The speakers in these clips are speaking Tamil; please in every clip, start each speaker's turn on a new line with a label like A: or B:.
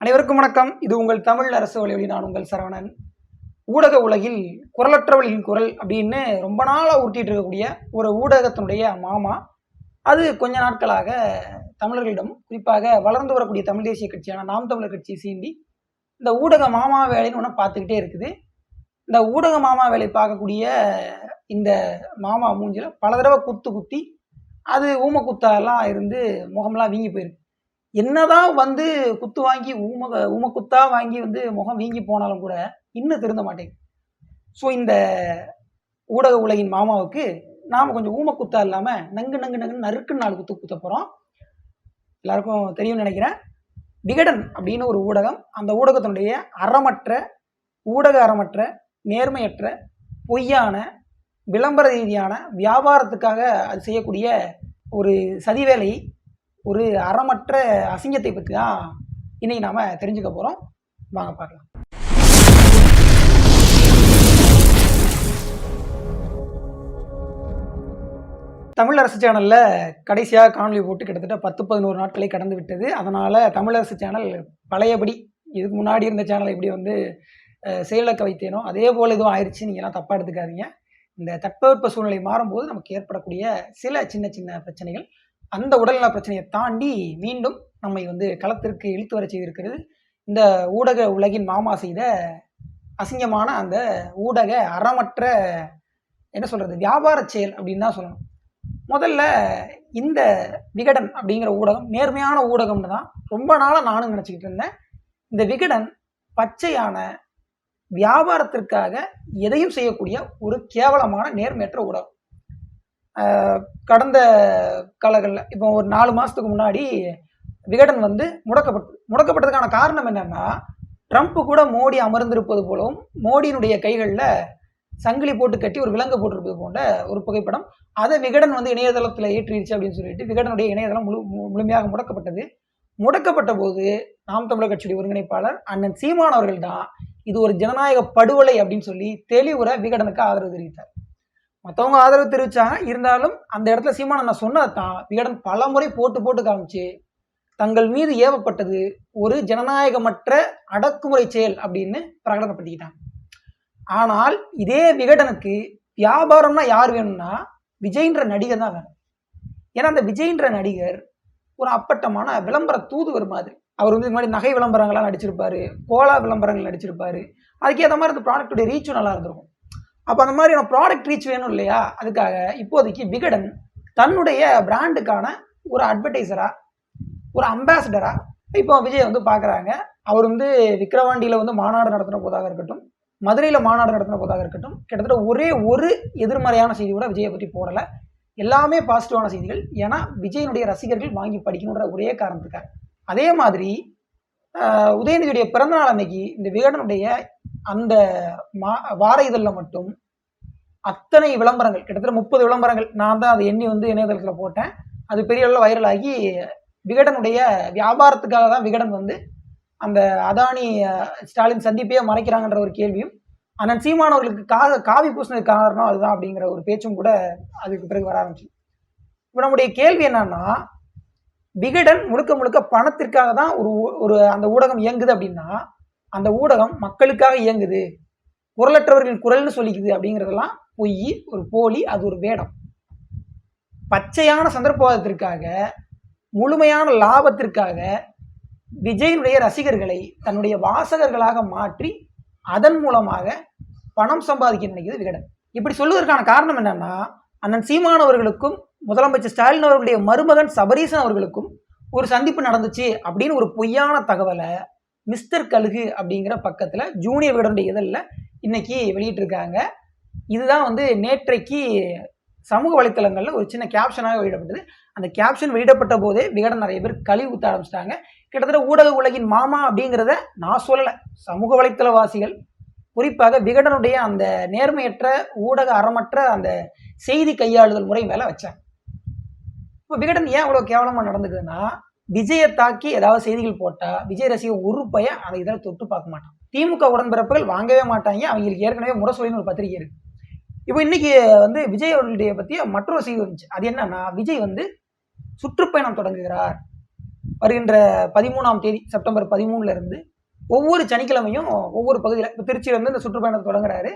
A: அனைவருக்கும் வணக்கம். இது உங்கள் தமிழ் அரசு வலையொலி. நான் உங்கள் சரவணன். ஊடக உலகில் குரலற்றவர்களின் குரல் அப்படின்னு ரொம்ப நாளாக ஊட்டிட்டு இருக்கக்கூடிய ஒரு ஊடகத்தினுடைய மாமா, அது கொஞ்ச நாட்களாக தமிழர்களிடம், குறிப்பாக வளர்ந்து வரக்கூடிய தமிழ் தேசிய கட்சியான நாம் தமிழர் கட்சி சீண்டி இந்த ஊடக மாமா வேலைன்னு ஒன்று பார்த்துக்கிட்டே இருக்குது. இந்த ஊடக மாமா வேலை பார்க்கக்கூடிய இந்த மாமா மூஞ்சில பல தடவை குத்தி அது ஊமக்குத்தாலாம் இருந்து முகம்லாம் வீங்கி போயிருக்கு. என்னதான் வந்து குத்து வாங்கி ஊமக்குத்தா வாங்கி வந்து முகம் வீங்கி போனாலும் கூட இன்னும் திருந்த மாட்டேங்குது. ஸோ இந்த ஊடக உலகின் மாமாவுக்கு நாம் கொஞ்சம் ஊமக்குத்தா இல்லாமல் நங்கு நறுக்குன்னு 4 குத்து குத்த போகிறோம். எல்லாருக்கும் தெரியும்னு நினைக்கிறேன். விகடன் அப்படின்னு ஒரு ஊடகம், அந்த ஊடகத்தினுடைய அறமற்ற நேர்மையற்ற பொய்யான விளம்பர ரீதியான வியாபாரத்துக்காக அது செய்யக்கூடிய ஒரு சதிவேலை, ஒரு அறமற்ற அசிங்கத்தை பற்றி தான் இன்னைக்கு நாம தெரிஞ்சுக்க போறோம். வாங்க பார்க்கலாம். தமிழரசு சேனல்ல கடைசியாக காணொலி போட்டு கிட்டத்தட்ட 10-11 நாட்களை கடந்து விட்டது. அதனால தமிழரசு சேனல் பழையபடி இதுக்கு முன்னாடி இருந்த சேனலை எப்படி வந்து செயலக்க வைத்தேனோ அதே போல எதுவும் ஆயிடுச்சு. நீங்க எல்லாம் தப்பா எடுத்துக்காதீங்க. இந்த தட்பவெப்ப சூழ்நிலை மாறும்போது நமக்கு ஏற்படக்கூடிய சில சின்ன பிரச்சனைகள், அந்த உடல்நல பிரச்சனையை தாண்டி மீண்டும் நம்மை வந்து களத்திற்கு இழுத்து வர செய்திருக்கிறது இந்த ஊடக உலகின் மாமா செய்த அசிங்கமான அந்த ஊடக அறமற்ற என்ன சொல்றது வியாபார செயல் அப்படின்னு தான் சொல்லணும். முதல்ல இந்த விகடன் அப்படிங்கிற ஊடகம் நேர்மையான ஊடகம்னு தான் ரொம்ப நாளாக நானும் நினச்சிக்கிட்டு இருந்தேன். இந்த விகடன் பச்சையான வியாபாரத்திற்காக எதையும் செய்யக்கூடிய ஒரு கேவலமான நேர்மையற்ற ஊடகம். கடந்த காலங்களில் இப்போ ஒரு 4 மாதத்துக்கு முன்னாடி விகடன் வந்து முடக்கப்பட்டதுக்கான காரணம் என்னன்னா, ட்ரம்ப் கூட மோடி அமர்ந்திருப்பது போலவும் மோடியினுடைய கைகளில் சங்கிலி போட்டு கட்டி ஒரு விலங்கு போட்டிருப்பது போன்ற ஒரு புகைப்படம். அதை விகடன் வந்து இணையதளத்தில் ஏற்றிடுச்சு அப்படின்னு சொல்லிட்டு விகடனுடைய இணையதளம் முழுமையாக முடக்கப்பட்ட போது நாம் தமிழர் கட்சியுடைய ஒருங்கிணைப்பாளர் அண்ணன் சீமான் அவர்கள் தான் இது ஒரு ஜனநாயக படுகொலை அப்படின்னு சொல்லி தெளிவுற விகடனுக்கு ஆதரவு தெரிவித்தார். மற்றவங்க ஆதரவு தெரிவிச்சாங்க. இருந்தாலும் அந்த இடத்துல சீமான் நான் சொன்னதை தான் விகடன் பல முறை போட்டு காமிச்சு தங்கள் மீது ஏவப்பட்டது ஒரு ஜனநாயகமற்ற அடக்குமுறை செயல் அப்படின்னு பிரகடனப்படுத்திக்கிட்டாங்க. ஆனால் இதே விகடனுக்கு வியாபாரம்னா யார் வேணும்னா விஜய்ன்ற நடிகர் தான் வேணும். ஏன்னா அந்த விஜய்ன்ற நடிகர் ஒரு அப்பட்டமான விளம்பர தூதுவர் மாதிரி. அவர் வந்து இந்த மாதிரி நகை விளம்பரங்கள்லாம் நடிச்சிருப்பாரு, கோலா விளம்பரங்கள் நடிச்சிருப்பாரு. அதுக்கேற்ற மாதிரி அந்த ப்ராடக்டுடைய ரீச்சும் நல்லா இருந்திருக்கும். அப்போ அந்த மாதிரி ப்ராடக்ட் ரீச் வேணும் இல்லையா? அதுக்காக இப்போதைக்கு விகடன் தன்னுடைய பிராண்டுக்கான ஒரு அட்வர்டைசரா, ஒரு அம்பாசிடரா இப்போ விஜய் வந்து பார்க்குறாங்க. அவர் வந்து விக்கிரவாண்டியில் வந்து மாநாடு நடத்தின போதாக இருக்கட்டும், மதுரையில் மாநாடு நடத்தின போதாக இருக்கட்டும், கிட்டத்தட்ட ஒரே ஒரு எதிர்மறையான செய்தி கூட விஜயை பற்றி போடலை. எல்லாமே பாசிட்டிவான செய்திகள். ஏன்னா விஜயனுடைய ரசிகர்கள் வாங்கி படிக்கணுன்ற ஒரே காரணத்துக்காக. அதே மாதிரி உதயநிதியுடைய பிறந்தநாள் அன்னைக்கு இந்த விகடனுடைய அந்த வார இதழில் மட்டும் அத்தனை விளம்பரங்கள், கிட்டத்தட்ட 30 விளம்பரங்கள், நான் தான் அதை எண்ணி வந்து இணையதளத்தில் போட்டேன். அது பெரிய அளவில் வைரல் ஆகி விகடனுடைய வியாபாரத்துக்காக தான் விகடன் வந்து அந்த அதானி ஸ்டாலின் சந்திப்பையே மறைக்கிறாங்கன்ற ஒரு கேள்வியும், அண்ணன் சீமான் அவர்களுக்கு காவி பூசினதுக்கு காரணம் அதுதான் அப்படிங்கிற ஒரு பேச்சும் கூட அதுக்கு பிறகு வர ஆரம்பிச்சு. இப்போ நம்முடைய கேள்வி என்னன்னா, விகடன் முழுக்க பணத்திற்காக தான் ஒரு அந்த ஊடகம் இயங்குது அப்படின்னா, அந்த ஊடகம் மக்களுக்காக இயங்குது, குரலற்றவர்களின் குரல்னு சொல்லிக்குது அப்படிங்கிறதெல்லாம் பொய், ஒரு போலி, அது ஒரு வேடம். பச்சையான சந்தர்ப்பவாதத்திற்காக, முழுமையான லாபத்திற்காக விஜயனுடைய ரசிகர்களை தன்னுடைய வாசகர்களாக மாற்றி அதன் மூலமாக பணம் சம்பாதிக்க நினைக்கிறது விகடன். இப்படி சொல்வதற்கான காரணம் என்னன்னா, அண்ணன் சீமான் அவர்களுக்கும் முதலமைச்சர் ஸ்டாலின் அவர்களுடைய மருமகன் சபரீசன் அவர்களுக்கும் ஒரு சந்திப்பு நடந்துச்சு அப்படின்னு ஒரு பொய்யான தகவலை மிஸ்டர் கழுகு அப்படிங்கிற பக்கத்துல ஜூனியர் விகடனுடைய இதழில் இன்னைக்கு வெளியிட்டு இருக்காங்க. இதுதான் வந்து நேற்றைக்கு சமூக வலைத்தளங்கள்ல ஒரு சின்ன கேப்ஷனாக வெளியிடப்பட்டது. அந்த கேப்ஷன் வெளியிடப்பட்ட போதே விகடன் நிறைய பேர் கழுவி ஊத்த ஆரம்பிச்சிட்டாங்க. கிட்டத்தட்ட ஊடக உலகின் மாமா அப்படிங்கிறத நான் சொல்லலை, சமூக வலைத்தளவாசிகள், குறிப்பாக விகடனுடைய அந்த நேர்மையற்ற ஊடக அறமற்ற அந்த செய்தி கையாளுதல் முறை மேல வச்சாங்க. இப்போ விகடன் ஏன் அவ்வளவு கேவலமா நடந்துக்குதுன்னா, விஜயை தாக்கி ஏதாவது செய்திகள் போட்டா விஜய் ரசிகர் ஒரு பையன் அதை இதில் தொட்டு பார்க்க மாட்டான். திமுக உடன்பிறப்புகள் வாங்கவே மாட்டாங்க. அவங்களுக்கு ஏற்கனவே முரசொலின்னு ஒரு பத்திரிகை இருக்கு. இப்போ இன்னைக்கு வந்து விஜய் அவர்களுடைய பற்றிய மற்றொரு செய்தி வந்துச்சு. அது என்னன்னா, விஜய் வந்து சுற்றுப்பயணம் தொடங்குகிறார். வருகின்ற 13ஆம் தேதி செப்டம்பர் 13 இருந்து ஒவ்வொரு சனிக்கிழமையும் ஒவ்வொரு பகுதியில், இப்போ திருச்சியிலேருந்து இந்த சுற்றுப்பயணத்தை தொடங்குறாரு.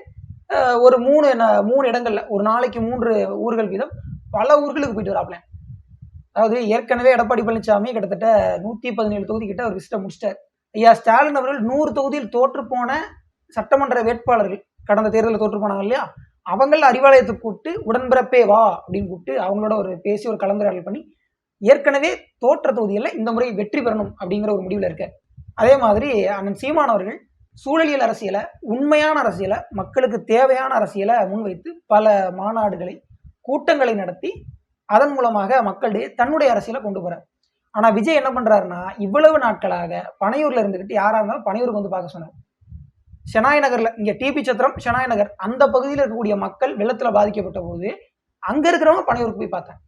A: ஒரு மூணு இடங்கள்ல ஒரு நாளைக்கு 3 ஊர்கள் வீதம் பல ஊர்களுக்கு போயிட்டு வராப்ல. அதாவது ஏற்கனவே எடப்பாடி பழனிசாமி கிட்டத்தட்ட 117 தொகுதி கிட்ட ஒரு விசிட்ட முடிச்சிட்டார். ஐயா ஸ்டாலின் அவர்கள் 100 தொகுதியில் தோற்று போன சட்டமன்ற வேட்பாளர்கள், கடந்த தேர்தலில் தோற்று போனாங்க இல்லையா, அவங்கள அறிவாலயத்துக்கு கூப்பிட்டு உடன்பிறப்பே வா அப்படின்னு கூப்பிட்டு அவங்களோட ஒரு பேசி ஒரு கலந்துரையாடல் பண்ணி ஏற்கனவே தோற்ற தொகுதியில் இந்த முறை வெற்றி பெறணும் அப்படிங்கிற ஒரு முடிவில் இருக்க. அதே மாதிரி அண்ணன் சீமான் அவர்கள் சூழலியல் அரசியலை, உண்மையான அரசியலை, மக்களுக்கு தேவையான அரசியலை முன்வைத்து பல மாநாடுகளை, கூட்டங்களை நடத்தி அதன் மூலமாக மக்களிடையே தன்னுடைய அரசியலை கொண்டு போறார். ஆனா விஜய் என்ன பண்றாருன்னா, இவ்வளவு நாட்களாக பனையூர்ல இருந்துகிட்டு யாரா இருந்தாலும் பனையூருக்கு வந்து பார்க்க சொன்னார். ஷெனாய் நகர்ல, இங்க டிபி சத்திரம், ஷெனாய் நகர் அந்த பகுதியில் இருக்கக்கூடிய மக்கள் வெள்ளத்துல பாதிக்கப்பட்ட போது அங்க இருக்கிறவங்க பனையூருக்கு போய் பார்த்தாங்க.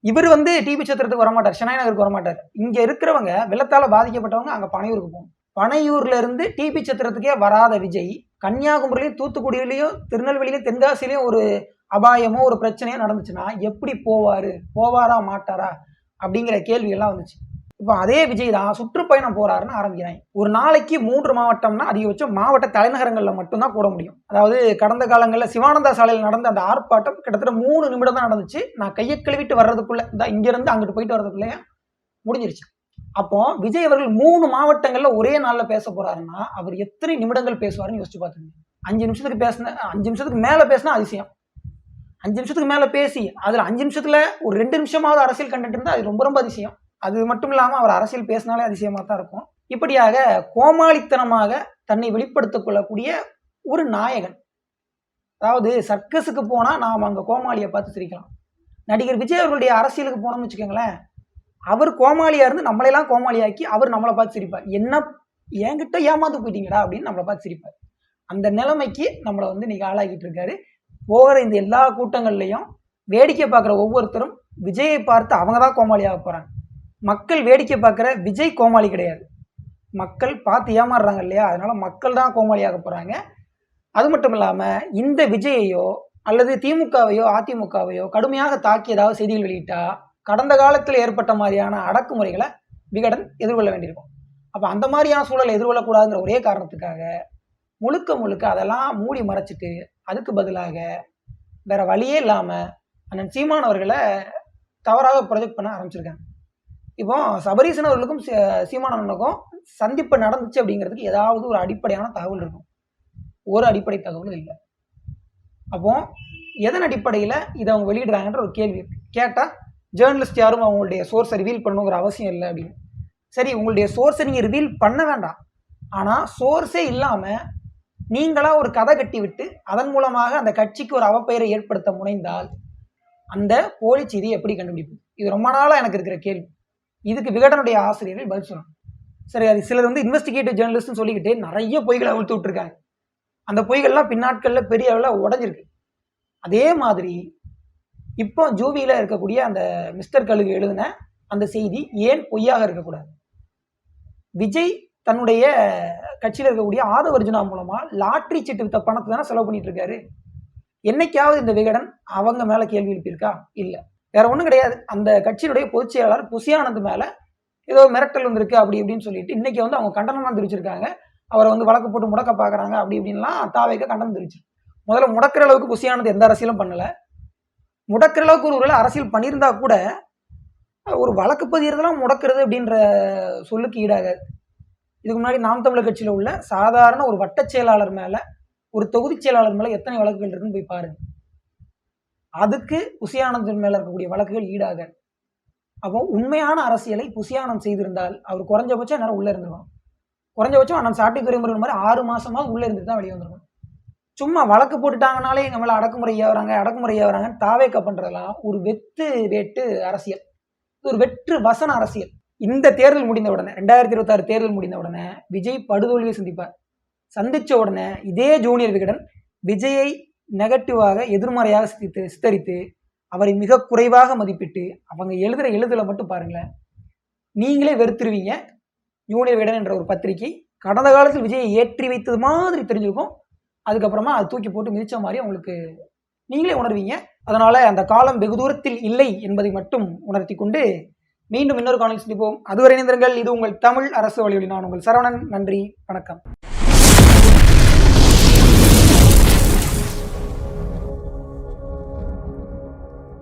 A: இவர் வந்து டிபி சத்திரத்துக்கு வரமாட்டார், ஷெனாய் நகருக்கு வரமாட்டார். இங்க இருக்கிறவங்க வெள்ளத்தால பாதிக்கப்பட்டவங்க அங்க பனையூருக்கு போகணும். பனையூர்ல இருந்து டிபி சத்திரத்துக்கே வராத விஜய் கன்னியாகுமரியிலையும், தூத்துக்குடியிலையும், திருநெல்வேலியிலையும், தென்காசிலையும் ஒரு அபாயமோ ஒரு பிரச்சனையோ நடந்துச்சுன்னா எப்படி போவாரா மாட்டாரா அப்படிங்கிற கேள்வி எல்லாம் வந்துச்சு. இப்போ அதே விஜய் தான் சுற்றுப்பயணம் போறாருன்னு ஆரம்பிக்கிறாங்க. ஒரு நாளைக்கு 3 மாவட்டம்னா அதிகபட்சம் மாவட்ட தலைநகரங்களில் மட்டும்தான் கூட முடியும். அதாவது கடந்த காலங்களில் சிவானந்தா சாலையில் நடந்த அந்த ஆர்ப்பாட்டம் கிட்டத்தட்ட 3 நிமிடம் தான் நடந்துச்சு. நான் கையை கழுவிட்டு வர்றதுக்குள்ள, இங்கிருந்து அங்கிட்டு போயிட்டு வர்றதுக்குள்ளேயே முடிஞ்சிருச்சு. அப்போ விஜய் அவர்கள் 3 மாவட்டங்கள்ல ஒரே நாள்ல பேச போறாருன்னா அவர் எத்தனை நிமிடங்கள் பேசுவாருன்னு யோசிச்சு பார்த்துங்க. 5 நிமிஷத்துக்கு மேல பேசினா அதிசயம். 5 நிமிஷத்துக்கு மேல பேசி அதுல 5 நிமிஷத்துல ஒரு 2 நிமிஷமாவது அரசியல் கண்டென்ட் இருந்தா அது ரொம்ப ரொம்ப அதிசயம். அது மட்டும் இல்லாம அவர் அரசியல் பேசினாலே அதிசயமா தான் இருக்கும். இப்படியாக கோமாளித்தனமாக தன்னை வெளிப்படுத்திக் கொள்ளக்கூடிய ஒரு நாயகன். அதாவது சர்க்கஸுக்கு போனா நாம் அங்க கோமாளியை பார்த்து சிரிக்கலாம். நடிகர் விஜய் அவர்களுடைய அரசியலுக்கு போனோம்னு வச்சுக்கோங்களேன், அவர் கோமாளியா இருந்து நம்மளையெல்லாம் கோமாளியாக்கி அவர் நம்மளை பார்த்து சிரிப்பார். என்ன என்கிட்ட ஏமாந்து போயிட்டீங்கடா அப்படின்னு நம்மளை பார்த்து சிரிப்பார். அந்த நிலைமைக்கு நம்மளை வந்து இன்னைக்கு ஆளாக்கிட்டு இருக்காரு. போகிற இந்த எல்லா கூட்டங்கள்லையும் வேடிக்கை பார்க்குற ஒவ்வொருத்தரும் விஜயை பார்த்து அவங்க தான் கோமாளியாக போகிறாங்க. மக்கள் வேடிக்கை பார்க்குற விஜய் கோமாளி கிடையாது. மக்கள் பார்த்து ஏமாறுறாங்க இல்லையா, அதனால மக்கள் தான் கோமாளியாக போகிறாங்க. அது மட்டும் இல்லாமல் இந்த விஜயையோ அல்லது திமுகவையோ அதிமுகவையோ கடுமையாக தாக்கி ஏதாவது செய்திகள் வெளியிட்டா கடந்த காலத்தில் ஏற்பட்ட மாதிரியான அடக்குமுறைகளை விகடன் எதிர்கொள்ள வேண்டியிருக்கும். அப்போ அந்த மாதிரியான சூழலை எதிர்கொள்ளக்கூடாதுங்கிற ஒரே காரணத்துக்காக முழுக்க அதெல்லாம் மூடி மறைச்சிட்டு அதுக்கு பதிலாக வேற வழியே இல்லாமல் அண்ணன் சீமான் அவர்களை தவறாக ப்ரொஜெக்ட் பண்ண ஆரம்பிச்சிருக்காங்க. இப்போ சபரீசன் அவர்களுக்கும் சீமான் அண்ணனுக்கும் சந்திப்பு நடந்துச்சு அப்படிங்கிறதுக்கு ஏதாவது ஒரு அடிப்படையான தகவல் இருக்கும். ஒரு அடிப்படை தகவல் இல்லை. அப்போ எதன் அடிப்படையில் இதை அவங்க வெளியிடுறாங்கன்ற ஒரு கேள்வி இருக்கு. கேட்டால் ஜேர்னலிஸ்ட் யாரும் அவங்களுடைய சோர்ஸை ரிவீல் பண்ணணுங்கிற அவசியம் இல்லை அப்படின்னு. சரி, உங்களுடைய சோர்ஸை நீங்கள் ரிவீல் பண்ண வேண்டாம், ஆனால் சோர்ஸே இல்லாமல் நீங்களாக ஒரு கதை கட்டி விட்டு அதன் மூலமாக அந்த கட்சிக்கு ஒரு அவப்பெயரை ஏற்படுத்த முனைந்தால் அந்த போலி செய்தியை எப்படி கண்டுபிடிப்பது? இது ரொம்ப நாளாக எனக்கு இருக்கிற கேள்வி. இதுக்கு விகடனுடைய ஆசிரியர்கள் பதில் சொல்லணும். சரி, அது சிலர் வந்து இன்வெஸ்டிகேட்டிவ் ஜேர்னலிஸ்ட்னு சொல்லிக்கிட்டு நிறைய பொய்களை அவிழ்த்து விட்டுருக்காங்க. அந்த பொய்கள்லாம் பின்னாட்களில் பெரிய அளவில் உடஞ்சிருக்கு. அதே மாதிரி இப்போ ஜூபியில் இருக்கக்கூடிய அந்த மிஸ்டர் கழுகு எழுதின அந்த செய்தி ஏன் பொய்யாக இருக்கக்கூடாது? விஜய் தன்னுடைய கட்சியில் இருக்கக்கூடிய ஆதவர்ஜுனா மூலமா லாட்ரி சீட்டு வித்த பணத்தை தானே செலவு பண்ணிட்டு இருக்காரு. என்னைக்காவது இந்த விகடன் அவங்க மேல கேள்வி எழுப்பியிருக்கா? இல்லை, வேற ஒன்றும் கிடையாது. அந்த கட்சியினுடைய பொதுச் செயலாளர் புசியானந்த் மேல ஏதோ மிரட்டல் வந்திருக்கு அப்படி இப்படின்னு சொல்லிட்டு இன்னைக்கு வந்து அவங்க கண்டனம் தெரிவிச்சிருக்காங்க. அவரை வந்து வழக்கு போட்டு முடக்க பார்க்குறாங்க அப்படி இப்படின்லாம் தாவேக்க கண்டனம் தெரிவிச்சு. முதல்ல முடக்கிற அளவுக்கு புசியானந்த் எந்த அரசியலும் பண்ணல. முடக்கிற அளவுக்கு ஒருவேளை அரசியல் பண்ணியிருந்தா கூட ஒரு வழக்கு பதிகிறதெல்லாம் முடக்கிறது அப்படின்ற சொல்லுக்கு ஈடாகாது. இதுக்கு முன்னாடி நாம் தமிழர் கட்சியில் உள்ள சாதாரண ஒரு வட்டச் செயலாளர் மேல, ஒரு தொகுதி செயலாளர் மேல எத்தனை வழக்குகள் இருக்குன்னு போய் பாருங்க. அதுக்கு புசியானந்தன் மேல இருக்கக்கூடிய வழக்குகள் ஈடாக. அப்போ உண்மையான அரசியலை புசியானந்த் செய்திருந்தால் அவர் குறைஞ்சபட்சம் நேரம் உள்ள இருந்திருக்கணும். குறைஞ்சபட்சம் அண்ணன் சாட்டி துரைமுருகன் மாதிரி 6 மாசமா உள்ள இருந்துட்டு தான் வெளியே வந்துருக்கணும். சும்மா வழக்கு போட்டுட்டாங்கனாலே நம்மள அடக்குமுறையாகிறாங்கன்னு தாவேக்க பண்றதெல்லாம் ஒரு வேட்டு அரசியல், ஒரு வெற்று வசன அரசியல். இந்த தேர்தல் முடிந்த உடனே 2026 தேர்தல் முடிந்த உடனே விஜய் படுதோல்வியை சந்திச்ச உடனே இதே ஜூனியர் விகடன் விஜயை நெகட்டிவாக எதிர்மறையாக சித்தரித்து அவரை மிக குறைவாக மதிப்பிட்டு அவங்க எழுதுற எழுதுல மட்டும் பாருங்களேன், நீங்களே வெறுத்துருவீங்க. ஜூனியர் விகடன் என்ற ஒரு பத்திரிகை கடந்த காலத்தில் விஜயை ஏற்றி வைத்தது மாதிரி தெரிஞ்சிருக்கும். அதுக்கப்புறமா அது தூக்கி போட்டு மிதிச்ச மாதிரி அவங்களுக்கு நீங்களே உணர்வீங்க. அதனால அந்த காலம் வெகு தூரத்தில் இல்லை என்பதை மட்டும் உணர்த்தி கொண்டு மீண்டும் இன்னொரு காணொலி சந்திப்போம். அதுவரை இணைந்திருங்கள். இது உங்கள் தமிழ் அரசு வழியொலி. நான் உங்கள் சரவணன். நன்றி, வணக்கம்.